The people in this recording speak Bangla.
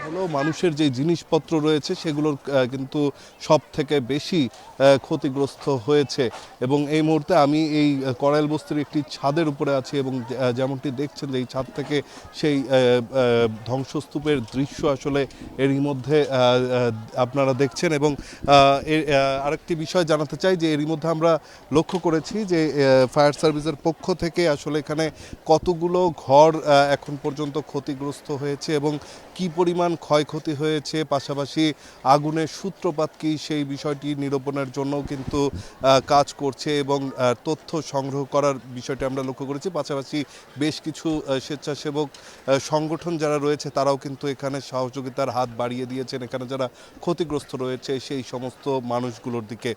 হলো মানুষের যে জিনিসপত্র রয়েছে সেগুলোর কিন্তু সব থেকে বেশি ক্ষতিগ্রস্ত হয়েছে। এবং এই মুহূর্তে আমি এই করাইল বস্তির একটি ছাদের উপরে আছি এবং যেমনটি দেখছেন যে এই ছাদ থেকে সেই ধ্বংসস্তূপের দৃশ্য আসলে এরই মধ্যে আপনারা দেখছেন। এবং আরেকটি বিষয় জানাতে চাই যে এরই মধ্যে আমরা লক্ষ্য করেছি যে ফায়ার সার্ভিসের পক্ষ থেকে আসলে এখানে কতগুলো ঘর এখন পর্যন্ত ক্ষতিগ্রস্ত হয়েছে এবং কি পরিমাণ ক্ষয়ক্ষতি হয়েছে, পাশাপাশি আগুনের সূত্রপাত কি সেই বিষয়টি নিরূপণের জন্যও কিন্তু কাজ করছে এবং তথ্য সংগ্রহ করার বিষয়টি আমরা লক্ষ্য করেছি। পাশাপাশি বেশ কিছু স্বেচ্ছাসেবক সংগঠন যারা রয়েছে তারাও কিন্তু এখানে সহযোগিতার হাত বাড়িয়ে দিয়েছেন এখানে যারা ক্ষতিগ্রস্ত রয়েছে সেই সমস্ত মানুষগুলোর দিকে।